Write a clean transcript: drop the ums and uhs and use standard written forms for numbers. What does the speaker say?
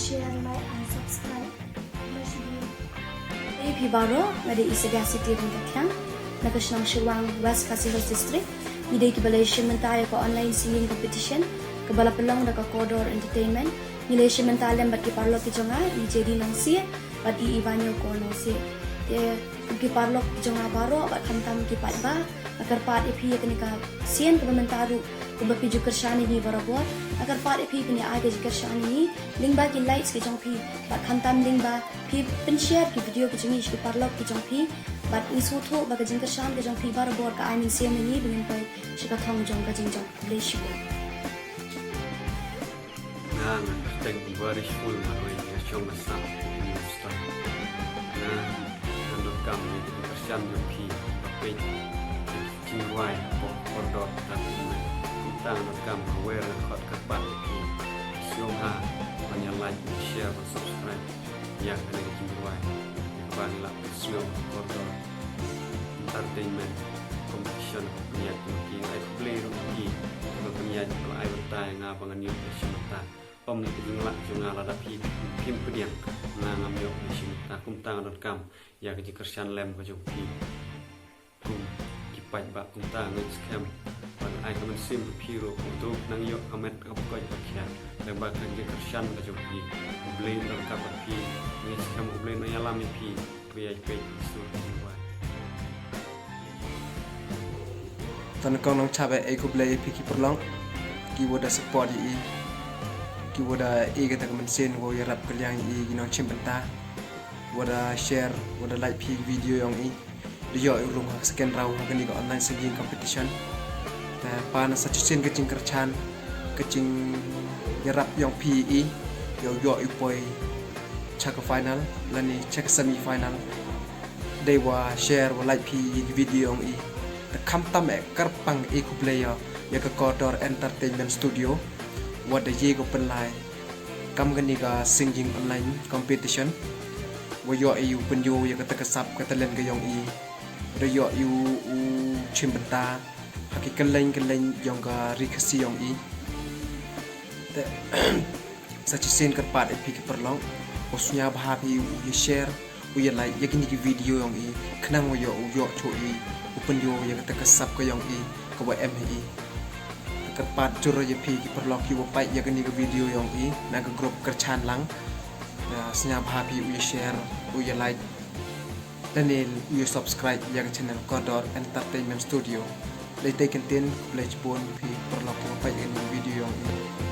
share, like, and subscribe. Pi baro ngade Isaga City Rintakang, Nakashnang Shirwang, West Kasihos District, Nide Kibalation Mentaya ko online singing competition, Kabala Pelong Daka Corridor Entertainment, Nilation Mentalem Bat Kiparlo Kijonga, IJD Nang Si, Bat Ivanyo ko Nang Si. Kiparlo Kijonga Baro, Bat Kamtam Kipat Ba, Agar Pat Ipi Kanika Sien Kabamentaru, Kubapi Jukershani ni Barabot, Agar Pat Ipi Kini Aga Jukershani ni, Lingba Ki Lights Kijong Pi, Bat Kamtam Lingba, Pi Penshare Ki Video Kijong Kiparlo Kijong Pi, Bat Isuto Baga Jingkren Kijong Pi Barabot Ka Amin Siem ni Dengan Pai Shikatong Jong Ka Jingjong Leishu. Nah, thank you very full Maroy Jong Masam Star. Nah, Nando Kami Jukershani Jong Pi, Bapai Jingwai Corridor Entertainment. Tang rekam aware record kepat di Sioha banyak like, share, dan subscribe yang ada di Jingkren Bangla Sioha Corridor Entertainment competition punya mungkin ai play rugi kalau punya kalau ai bertai ngabangan yuk simta om ni jingla junga lada pi pim pediang ngam yuk simta kum tang rekam ya ke Jingkren lem ke jopi kum kipai ba kum tang scam ai kamen sim piro untuk nang yo amet kapkoi pakya lembak kan Jingkren ka jopi blame dan kapan pi ni scam blame na alami pi VIP sur jiwa tan kong nang chabe ai ko blay pi ki perlong ki woda support i ki woda e ga tak men sen wo ya rap kaliang i nong bynta woda share woda like pi video yang i yo rum scan raw kan ko online singing competition ta pa na sa chen ke Jingkren ke jing ya rap yang pi i yo i poi check final lani check semi final they wa share wa like pi video yang i the kamtam karpang eco player ya ke Corridor Entertainment Studio what the ye go penlai kam gani ga singing online competition wo yo yu penyo ya ke tekasap ke talen ke yong i de yo yu bynta haki keleng yang ga rikasi yong i te such a scene kerpat epi ke perlong osnya bahapi you share we like ya kini video yang i kenang wo yo cho i open yo ya ke tekasap ke yong i ke wa mhi kerpat juro ye pi ki perlong ki wo pai ya kini video yang i na ke grup kerchan lang snya bahapi you share we like dan you subscribe ya ke channel Corridor Entertainment Studio. Lấy tay content play pun pi perlong ki wo pai ini video yang i